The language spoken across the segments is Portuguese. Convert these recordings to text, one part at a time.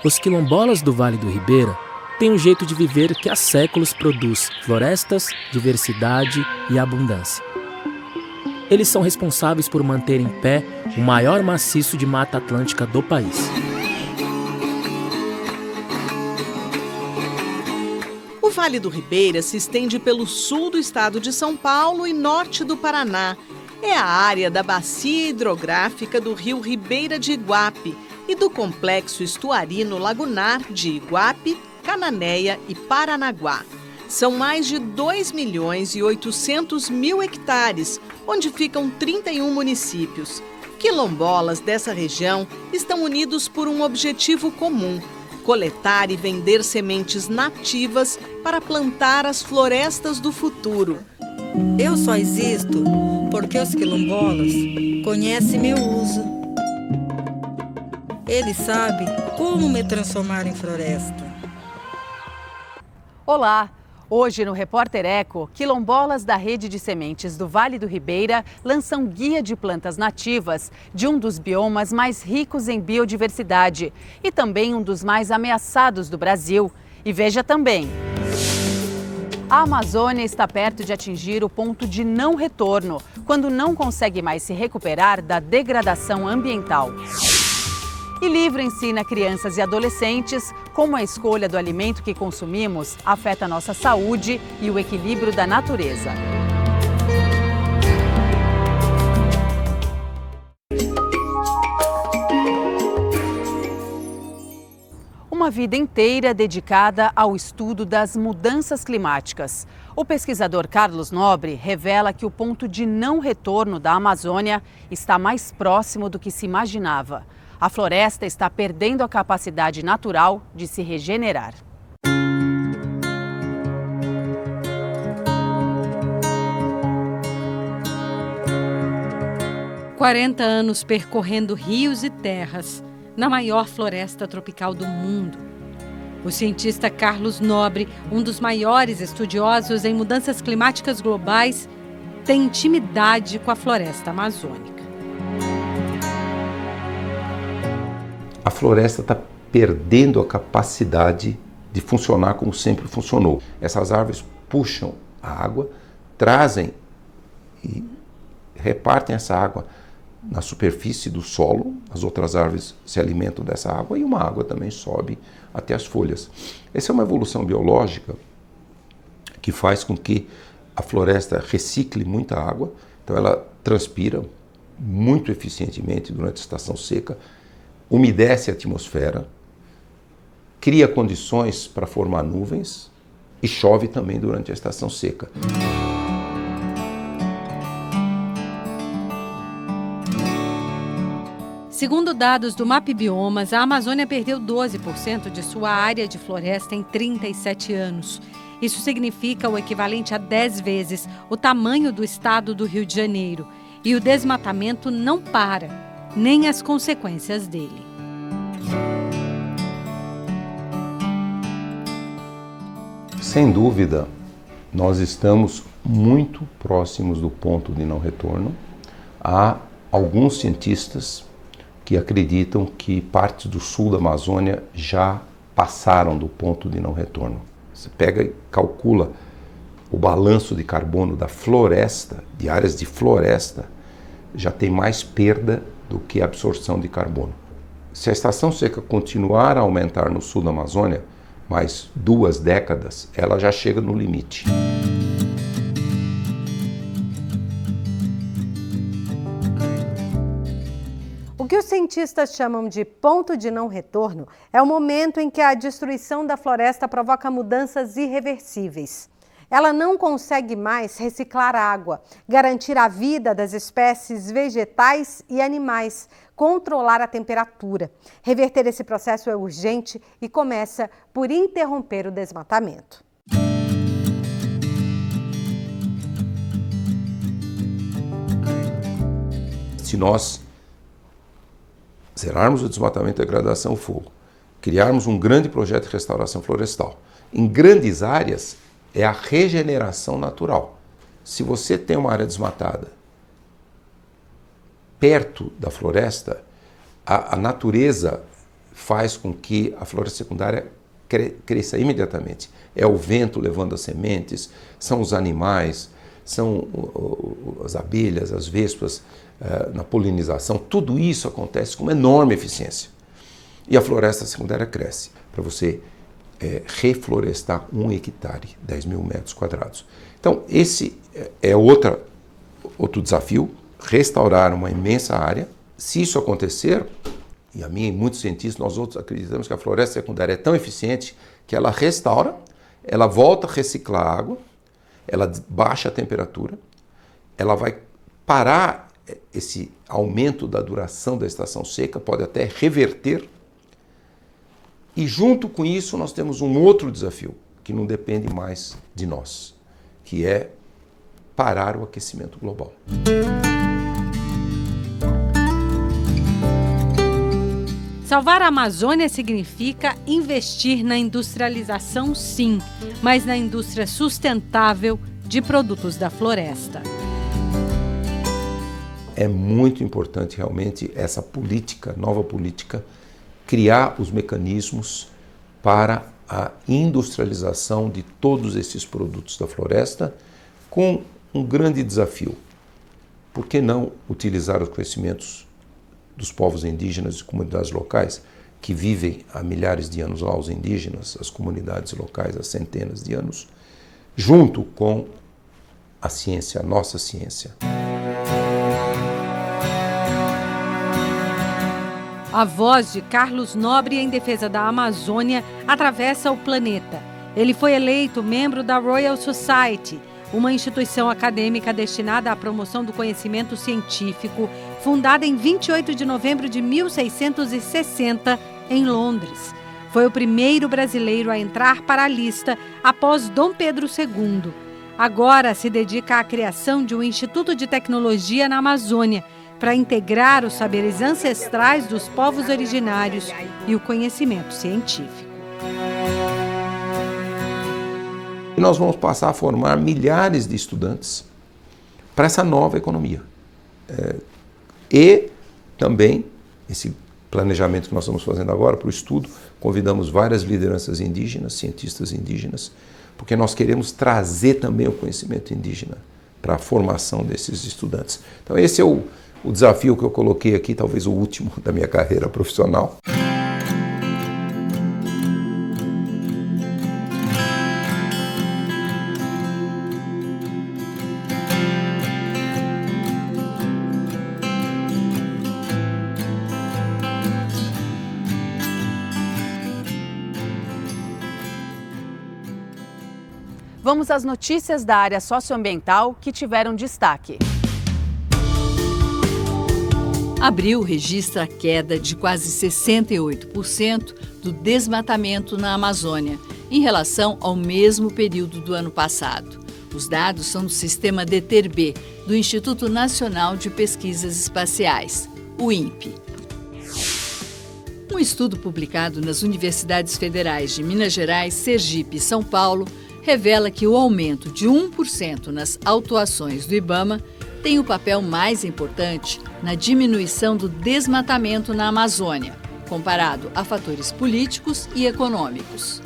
Os quilombolas do Vale do Ribeira têm um jeito de viver que há séculos produz florestas, diversidade e abundância. Eles são responsáveis por manter em pé o maior maciço de Mata Atlântica do país. O Vale do Ribeira se estende pelo sul do estado de São Paulo e norte do Paraná. É a área da bacia hidrográfica do rio Ribeira de Iguape e do complexo estuarino lagunar de Iguape, Cananéia e Paranaguá. São mais de 2.800.000 hectares, onde ficam 31 municípios. Quilombolas dessa região estão unidos por um objetivo comum: coletar e vender sementes nativas para plantar as florestas do futuro. Eu só existo porque os quilombolas conhecem meu uso. Eles sabem como me transformar em floresta. Olá! Hoje no Repórter Eco, quilombolas da rede de sementes do Vale do Ribeira lançam guia de plantas nativas de um dos biomas mais ricos em biodiversidade e também um dos mais ameaçados do Brasil. E veja também: a Amazônia está perto de atingir o ponto de não retorno, quando não consegue mais se recuperar da degradação ambiental. E livro ensina crianças e adolescentes como a escolha do alimento que consumimos afeta a nossa saúde e o equilíbrio da natureza. Uma vida inteira dedicada ao estudo das mudanças climáticas. O pesquisador Carlos Nobre revela que o ponto de não retorno da Amazônia está mais próximo do que se imaginava. A floresta está perdendo a capacidade natural de se regenerar. – 40 anos percorrendo rios e terras na maior floresta tropical do mundo. O cientista Carlos Nobre, um dos maiores estudiosos em mudanças climáticas globais, tem intimidade com a floresta amazônica. A floresta está perdendo a capacidade de funcionar como sempre funcionou. Essas árvores puxam a água, trazem e repartem essa água na superfície do solo. As outras árvores se alimentam dessa água e uma água também sobe até as folhas. Essa é uma evolução biológica que faz com que a floresta recicle muita água. Então ela transpira muito eficientemente durante a estação seca, umedece a atmosfera, cria condições para formar nuvens e chove também durante a estação seca. Segundo dados do MapBiomas, a Amazônia perdeu 12% de sua área de floresta em 37 anos. Isso significa o equivalente a 10 vezes o tamanho do estado do Rio de Janeiro. E o desmatamento não para, nem as consequências dele. Sem dúvida, nós estamos muito próximos do ponto de não retorno. Há alguns cientistas que acreditam que partes do sul da Amazônia já passaram do ponto de não retorno. Você pega e calcula o balanço de carbono da floresta, de áreas de floresta, já tem mais perda do que absorção de carbono. Se a estação seca continuar a aumentar no sul da Amazônia, mais 2 décadas, ela já chega no limite. O que os cientistas chamam de ponto de não retorno é o momento em que a destruição da floresta provoca mudanças irreversíveis. Ela não consegue mais reciclar água, garantir a vida das espécies vegetais e animais, controlar a temperatura. Reverter esse processo é urgente e começa por interromper o desmatamento. Se nós zerarmos o desmatamento, a degradação, o fogo, criarmos um grande projeto de restauração florestal, em grandes áreas, é a regeneração natural. Se você tem uma área desmatada perto da floresta, a natureza faz com que a floresta secundária cresça imediatamente. É o vento levando as sementes, são os animais, são as abelhas, as vespas na polinização. Tudo isso acontece com uma enorme eficiência. E a floresta secundária cresce. Para você reflorestar 1 hectare, 10 mil metros quadrados. Então, esse é outro desafio, restaurar uma imensa área. Se isso acontecer, e a mim e muitos cientistas, nós outros acreditamos que a floresta secundária é tão eficiente que ela restaura, ela volta a reciclar a água, ela baixa a temperatura, ela vai parar esse aumento da duração da estação seca, pode até reverter. E junto com isso nós temos um outro desafio, que não depende mais de nós, que é parar o aquecimento global. Salvar a Amazônia significa investir na industrialização, sim, mas na indústria sustentável de produtos da floresta. É muito importante realmente essa política, nova política, criar os mecanismos para a industrialização de todos esses produtos da floresta, com um grande desafio. Por que não utilizar os conhecimentos dos povos indígenas e comunidades locais que vivem há milhares de anos lá, os indígenas, as comunidades locais há centenas de anos, junto com a ciência, a nossa ciência. A voz de Carlos Nobre em defesa da Amazônia atravessa o planeta. Ele foi eleito membro da Royal Society, uma instituição acadêmica destinada à promoção do conhecimento científico, fundada em 28 de novembro de 1660, em Londres. Foi o primeiro brasileiro a entrar para a lista após Dom Pedro II. Agora se dedica à criação de um Instituto de Tecnologia na Amazônia, para integrar os saberes ancestrais dos povos originários e o conhecimento científico. E nós vamos passar a formar milhares de estudantes para essa nova economia. E também, esse planejamento que nós estamos fazendo agora para o estudo, convidamos várias lideranças indígenas, cientistas indígenas, porque nós queremos trazer também o conhecimento indígena para a formação desses estudantes. Então esse é o desafio que eu coloquei aqui, talvez o último da minha carreira profissional. Vamos às notícias da área socioambiental que tiveram destaque. Abril registra a queda de quase 68% do desmatamento na Amazônia, em relação ao mesmo período do ano passado. Os dados são do sistema DETER-B, do Instituto Nacional de Pesquisas Espaciais, o INPE. Um estudo publicado nas Universidades Federais de Minas Gerais, Sergipe e São Paulo revela que o aumento de 1% nas autuações do IBAMA tem o papel mais importante na diminuição do desmatamento na Amazônia, comparado a fatores políticos e econômicos.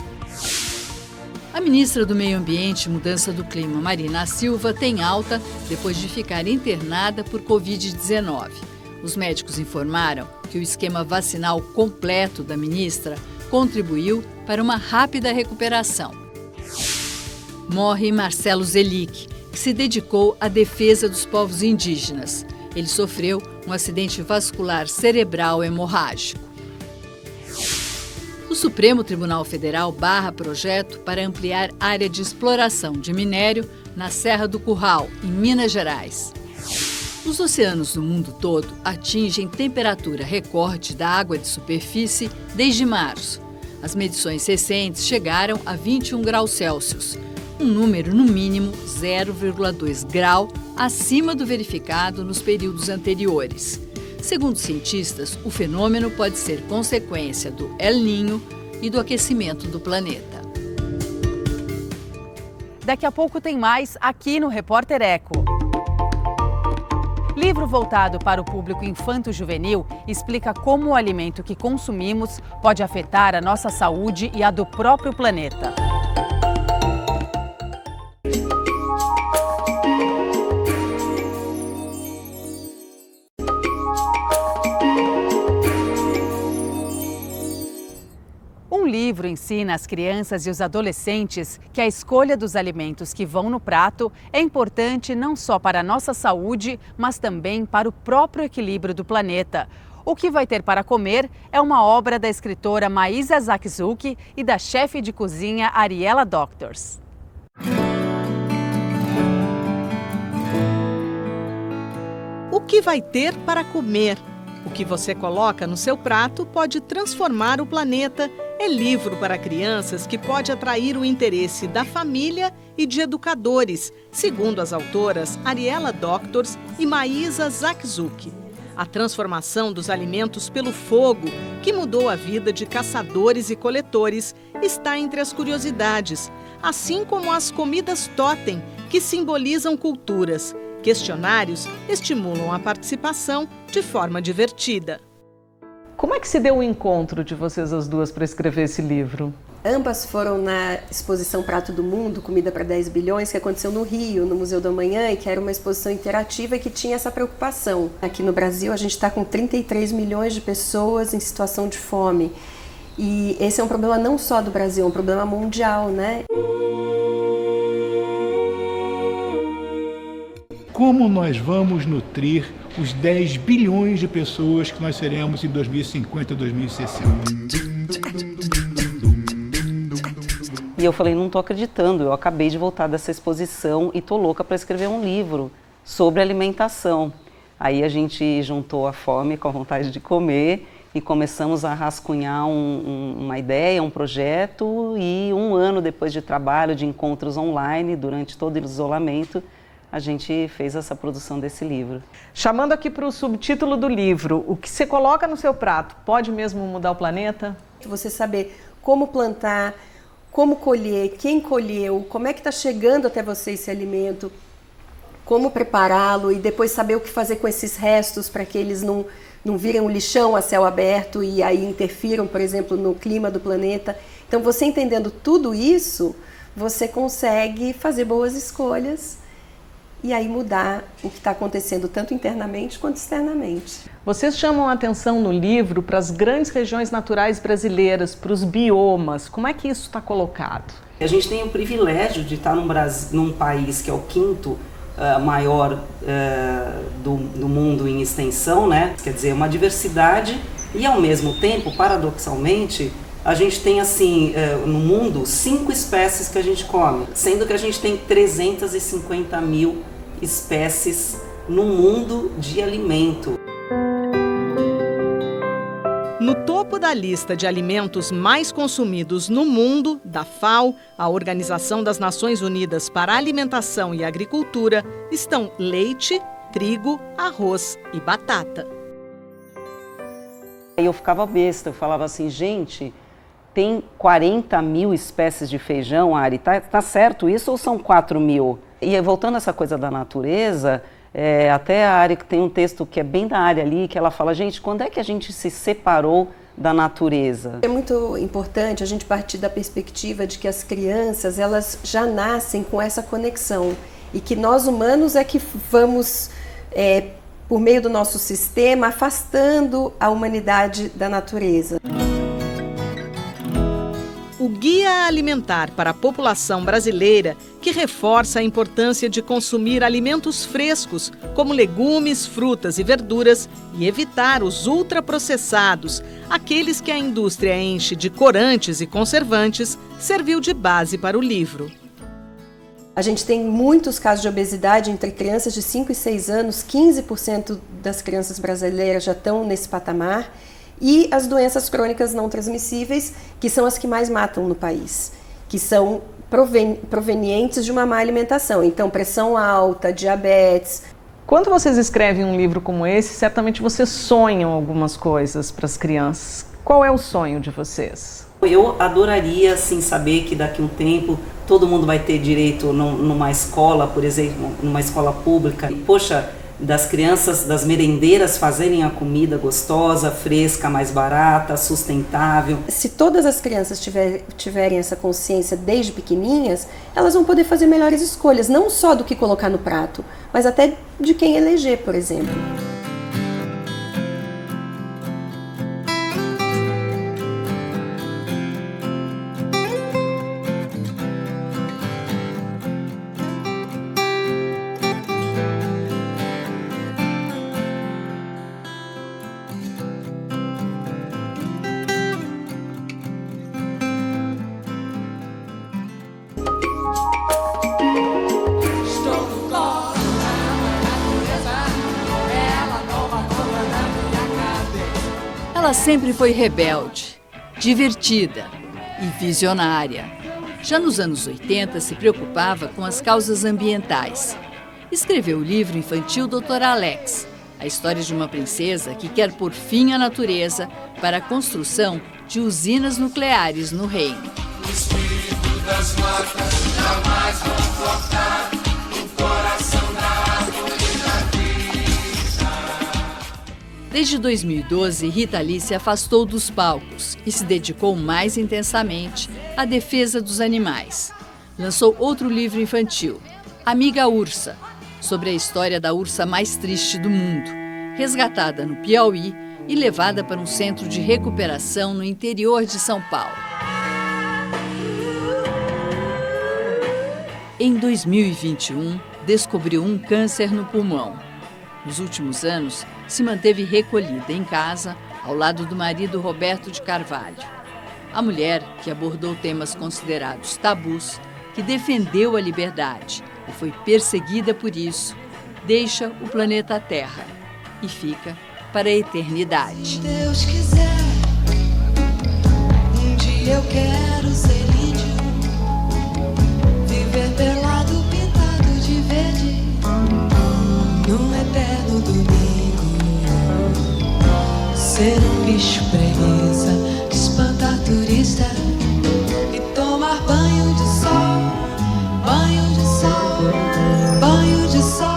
A ministra do Meio Ambiente e Mudança do Clima, Marina Silva, tem alta depois de ficar internada por Covid-19. Os médicos informaram que o esquema vacinal completo da ministra contribuiu para uma rápida recuperação. Morre Marcelo Zelic, que se dedicou à defesa dos povos indígenas. Ele sofreu um acidente vascular cerebral hemorrágico. O Supremo Tribunal Federal barra projeto para ampliar área de exploração de minério na Serra do Curral, em Minas Gerais. Os oceanos do mundo todo atingem temperatura recorde da água de superfície desde março. As medições recentes chegaram a 21 graus Celsius, um número no mínimo 0,2 grau acima do verificado nos períodos anteriores. Segundo cientistas, o fenômeno pode ser consequência do El Niño e do aquecimento do planeta. Daqui a pouco tem mais aqui no Repórter Eco. Livro voltado para o público infanto-juvenil explica como o alimento que consumimos pode afetar a nossa saúde e a do próprio planeta. Um livro ensina as crianças e os adolescentes que a escolha dos alimentos que vão no prato é importante não só para a nossa saúde, mas também para o próprio equilíbrio do planeta. O que vai ter para comer é uma obra da escritora Maísa Zakzuki e da chefe de cozinha Ariela Doctors. O que vai ter para comer? O que você coloca no seu prato pode transformar o planeta. É livro para crianças que pode atrair o interesse da família e de educadores, segundo as autoras Ariela Doctors e Maísa Zakzuki. A transformação dos alimentos pelo fogo, que mudou a vida de caçadores e coletores, está entre as curiosidades, assim como as comidas totem, que simbolizam culturas. Questionários estimulam a participação de forma divertida. Como é que se deu o encontro de vocês as duas para escrever esse livro? Ambas foram na exposição Prato do Mundo, Comida para 10 bilhões, que aconteceu no Rio, no Museu do Amanhã, e que era uma exposição interativa e que tinha essa preocupação. Aqui no Brasil, a gente está com 33 milhões de pessoas em situação de fome. E esse é um problema não só do Brasil, é um problema mundial, né? Como nós vamos nutrir os 10 bilhões de pessoas que nós seremos em 2050, 2060? E eu falei, não estou acreditando, eu acabei de voltar dessa exposição e estou louca para escrever um livro sobre alimentação. Aí a gente juntou a fome com a vontade de comer e começamos a rascunhar uma ideia, um projeto, e 1 ano depois de trabalho, de encontros online, durante todo o isolamento, a gente fez essa produção desse livro. Chamando aqui para o subtítulo do livro, o que você coloca no seu prato pode mesmo mudar o planeta? Você saber como plantar, como colher, quem colheu, como é que está chegando até você esse alimento, como prepará-lo e depois saber o que fazer com esses restos para que eles não virem um lixão a céu aberto e aí interfiram, por exemplo, no clima do planeta. Então, você entendendo tudo isso, você consegue fazer boas escolhas e aí mudar o que está acontecendo tanto internamente quanto externamente. Vocês chamam a atenção no livro para as grandes regiões naturais brasileiras, para os biomas. Como é que isso está colocado? A gente tem o privilégio de estar num país que é o 5º maior do mundo em extensão, né? Quer dizer, uma diversidade e, ao mesmo tempo, paradoxalmente, a gente tem, assim, no mundo, 5 espécies que a gente come, sendo que a gente tem 350 mil espécies no mundo de alimento. No topo da lista de alimentos mais consumidos no mundo, da FAO, a Organização das Nações Unidas para a Alimentação e Agricultura, estão leite, trigo, arroz e batata. Aí eu ficava besta, eu falava assim, gente, tem 40 mil espécies de feijão, Ari, tá certo isso ou são 4 mil? E voltando a essa coisa da natureza, até a Ari tem um texto que é bem da área ali, que ela fala, gente, quando é que a gente se separou da natureza? É muito importante a gente partir da perspectiva de que as crianças, elas já nascem com essa conexão e que nós humanos é que vamos, por meio do nosso sistema, afastando a humanidade da natureza. O Guia Alimentar para a População Brasileira, que reforça a importância de consumir alimentos frescos, como legumes, frutas e verduras, e evitar os ultraprocessados, aqueles que a indústria enche de corantes e conservantes, serviu de base para o livro. A gente tem muitos casos de obesidade entre crianças de 5 e 6 anos, 15% das crianças brasileiras já estão nesse patamar, e as doenças crônicas não transmissíveis, que são as que mais matam no país, que são provenientes de uma má alimentação. Então, pressão alta, diabetes. Quando vocês escrevem um livro como esse, certamente vocês sonham algumas coisas para as crianças. Qual é o sonho de vocês? Eu adoraria, assim, saber que daqui a um tempo todo mundo vai ter direito numa escola, por exemplo, numa escola pública. Poxa, das crianças, das merendeiras fazerem a comida gostosa, fresca, mais barata, sustentável. Se todas as crianças tiverem essa consciência desde pequenininhas, elas vão poder fazer melhores escolhas, não só do que colocar no prato, mas até de quem eleger, por exemplo. Ela sempre foi rebelde, divertida e visionária. Já nos anos 80, se preocupava com as causas ambientais. Escreveu o livro infantil Dr. Alex, a história de uma princesa que quer pôr fim à natureza para a construção de usinas nucleares no reino. O espírito das matas jamais vão cortar o coração da árvore da vida. Desde 2012, Rita Lee se afastou dos palcos e se dedicou mais intensamente à defesa dos animais. Lançou outro livro infantil, Amiga Ursa, sobre a história da ursa mais triste do mundo, resgatada no Piauí e levada para um centro de recuperação no interior de São Paulo. Em 2021, descobriu um câncer no pulmão. Nos últimos anos, se manteve recolhida em casa, ao lado do marido Roberto de Carvalho. A mulher, que abordou temas considerados tabus, que defendeu a liberdade e foi perseguida por isso, deixa o planeta Terra e fica para a eternidade. Se Deus quiser, um dia eu quero ser índio, viver pelado, pintado de verde, num eterno domingo, ser um bicho preguiça, espantar turista e tomar banho de sol, banho de sol, banho de sol.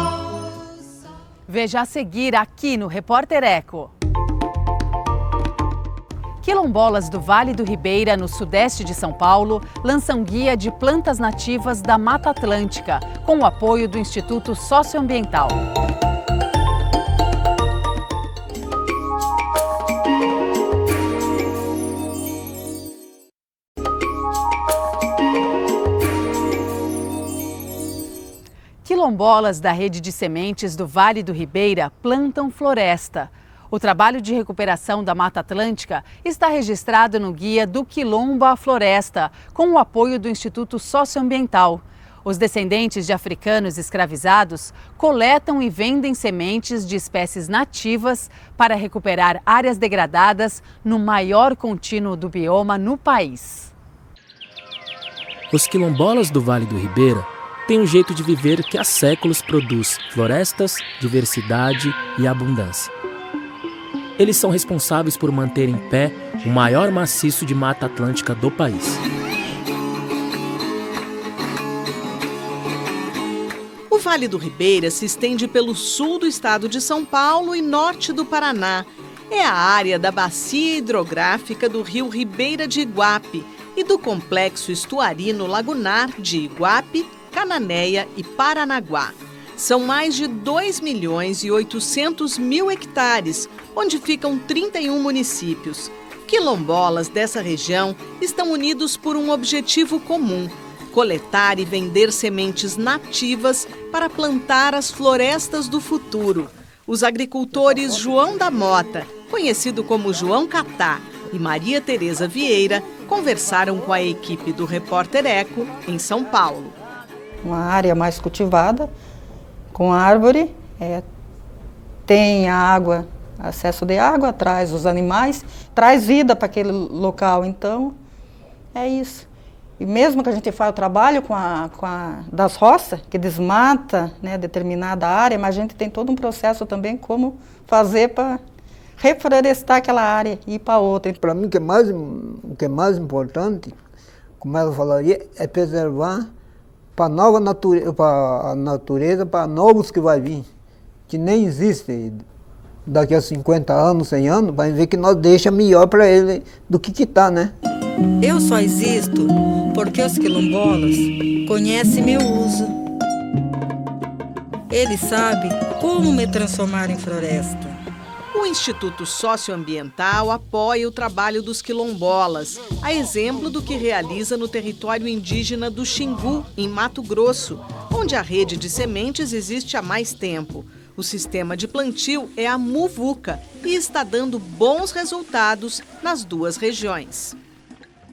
Veja a seguir aqui no Repórter Eco. Quilombolas do Vale do Ribeira, no sudeste de São Paulo, lançam guia de plantas nativas da Mata Atlântica, com o apoio do Instituto Socioambiental. Quilombolas da rede de sementes do Vale do Ribeira plantam floresta. O trabalho de recuperação da Mata Atlântica está registrado no guia do Quilombo à Floresta, com o apoio do Instituto Socioambiental. Os descendentes de africanos escravizados coletam e vendem sementes de espécies nativas para recuperar áreas degradadas no maior contínuo do bioma no país. Os quilombolas do Vale do Ribeira têm um jeito de viver que há séculos produz florestas, diversidade e abundância. Eles são responsáveis por manter em pé o maior maciço de Mata Atlântica do país. O Vale do Ribeira se estende pelo sul do estado de São Paulo e norte do Paraná. É a área da bacia hidrográfica do rio Ribeira de Iguape e do complexo estuarino lagunar de Iguape, Cananéia e Paranaguá. São mais de 2.800.000 hectares, onde ficam 31 municípios. Quilombolas dessa região estão unidos por um objetivo comum: coletar e vender sementes nativas para plantar as florestas do futuro. Os agricultores João da Mota, conhecido como João Catá, e Maria Tereza Vieira conversaram com a equipe do Repórter Eco em São Paulo. Uma área mais cultivada, com árvore, tem a água, acesso de água, traz os animais, traz vida para aquele local, então é isso. E mesmo que a gente faça o trabalho das roças, que desmata, né, determinada área, mas a gente tem todo um processo também como fazer para reflorestar aquela área e ir para outra. Para mim, o que é mais importante, como eu falaria, é preservar para a nova natureza, para novos que vai vir, que nem existe, daqui a 50 anos, 100 anos, vai ver que nós deixa melhor para ele do que está, né? Eu só existo porque os quilombolas conhecem meu uso. Eles sabem como me transformar em floresta. O Instituto Socioambiental apoia o trabalho dos quilombolas, a exemplo do que realiza no território indígena do Xingu, em Mato Grosso, onde a rede de sementes existe há mais tempo. O sistema de plantio é a muvuca e está dando bons resultados nas duas regiões.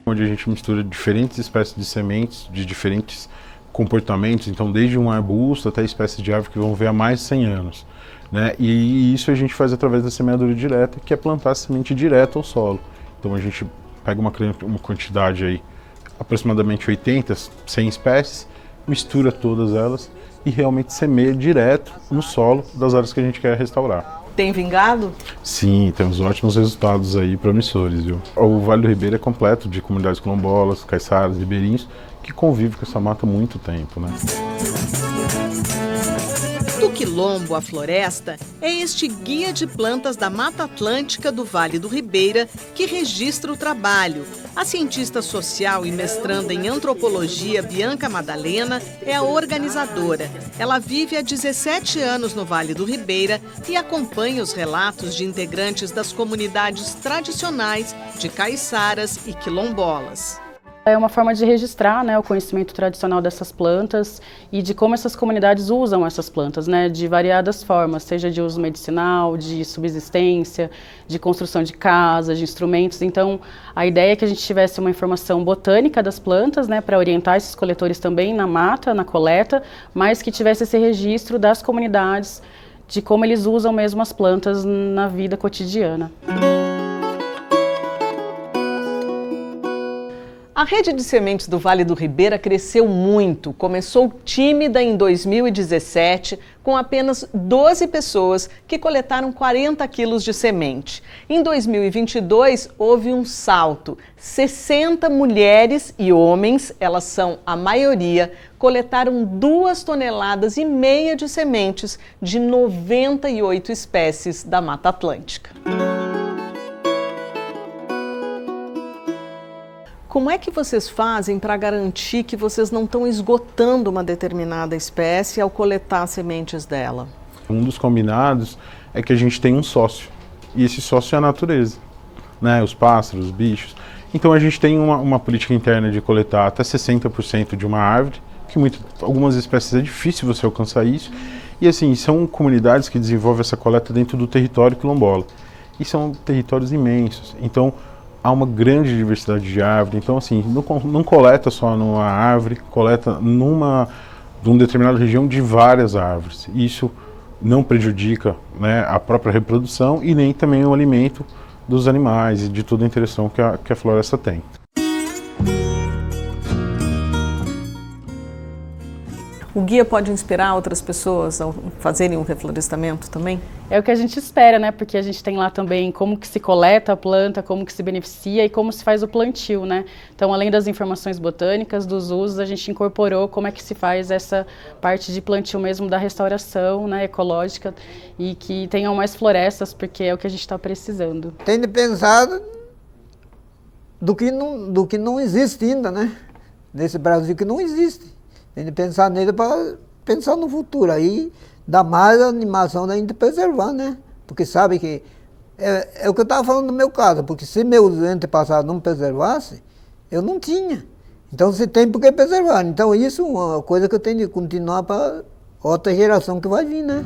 Onde a gente mistura diferentes espécies de sementes, de diferentes comportamentos, então desde um arbusto até espécies de árvore que vão ver há mais de 100 anos. Né? E isso a gente faz através da semeadura direta, que é plantar a semente direto ao solo. Então a gente pega uma quantidade aí, aproximadamente 80, 100 espécies, mistura todas elas e realmente semeia direto no solo das áreas que a gente quer restaurar. Tem vingado? Sim, temos ótimos resultados aí promissores, viu? O Vale do Ribeira é completo de comunidades quilombolas, caiçaras, ribeirinhos, que convivem com essa mata há muito tempo, né? Do quilombo à floresta é este guia de plantas da Mata Atlântica do Vale do Ribeira que registra o trabalho. A cientista social e mestranda em antropologia Bianca Madalena é a organizadora. Ela vive há 17 anos no Vale do Ribeira e acompanha os relatos de integrantes das comunidades tradicionais de caiçaras e quilombolas. É uma forma de registrar, né, o conhecimento tradicional dessas plantas e de como essas comunidades usam essas plantas, né, de variadas formas, seja de uso medicinal, de subsistência, de construção de casas, de instrumentos. Então, a ideia é que a gente tivesse uma informação botânica das plantas, né, para orientar esses coletores também na mata, na coleta, mas que tivesse esse registro das comunidades, de como eles usam mesmo as plantas na vida cotidiana. A rede de sementes do Vale do Ribeira cresceu muito. Começou tímida em 2017, com apenas 12 pessoas que coletaram 40 quilos de semente. Em 2022, houve um salto. 60 mulheres e homens, elas são a maioria, coletaram 2,5 toneladas de sementes de 98 espécies da Mata Atlântica. Como é que vocês fazem para garantir que vocês não estão esgotando uma determinada espécie ao coletar as sementes dela? Um dos combinados é que a gente tem um sócio, e esse sócio é a natureza, né? Os pássaros, os bichos. Então a gente tem uma política interna de coletar até 60% de uma árvore, que algumas espécies é difícil você alcançar isso, e assim, são comunidades que desenvolvem essa coleta dentro do território quilombola, e são territórios imensos, então há uma grande diversidade de árvore, então assim, não coleta só numa árvore, coleta numa determinada região de várias árvores. Isso não prejudica, né, a própria reprodução e nem também o alimento dos animais e de toda a interação que a floresta tem. O guia pode inspirar outras pessoas a fazerem um reflorestamento também? É o que a gente espera, né? Porque a gente tem lá também como que se coleta a planta, como que se beneficia e como se faz o plantio, né? Então, além das informações botânicas, dos usos, a gente incorporou como é que se faz essa parte de plantio mesmo da restauração, né, ecológica, e que tenham mais florestas, porque é o que a gente está precisando. Tem de pensar do que não existe ainda, né? Nesse Brasil que não existe. Tem de pensar nele para pensar no futuro. Aí dá mais animação da gente preservar, né? Porque sabe que é o que eu estava falando no meu caso, porque se meus antepassados não preservassem, eu não tinha. Então você tem por que preservar. Então isso é uma coisa que eu tenho de continuar para outra geração que vai vir, né?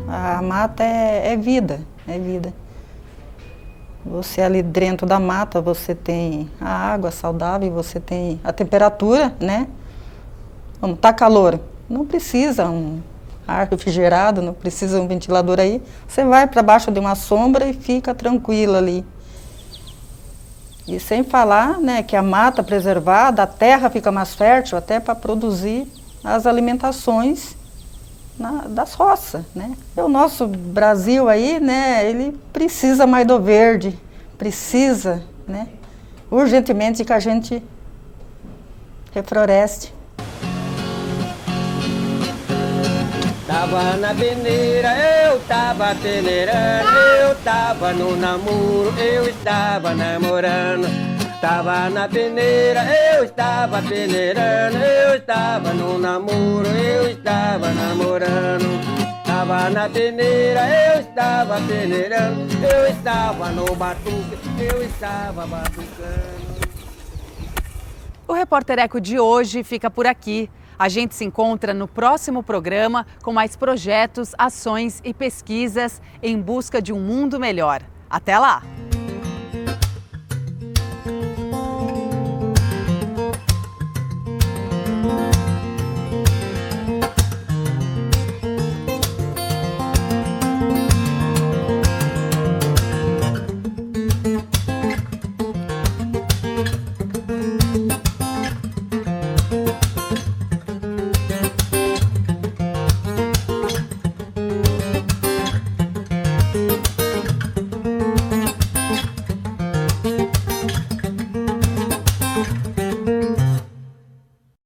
A mata é vida, é vida. Você ali dentro da mata, você tem a água saudável, você tem a temperatura, né? Vamos, tá calor, não precisa um ar refrigerado, não precisa um ventilador aí. Você vai para baixo de uma sombra e fica tranquilo ali. E sem falar, né, que a mata preservada, a terra fica mais fértil até para produzir as alimentações das roças, né? O nosso Brasil aí, né, ele precisa mais do verde, precisa, né, urgentemente que a gente refloreste. tava na peneira, eu tava peneirando, eu tava no namoro, eu estava namorando. Tava na peneira, eu estava peneirando, eu estava no namoro, eu estava namorando. Tava na peneira, eu estava peneirando, eu estava no batuque, eu estava batucando. O Repórter Eco de hoje fica por aqui. A gente se encontra no próximo programa com mais projetos, ações e pesquisas em busca de um mundo melhor. Até lá!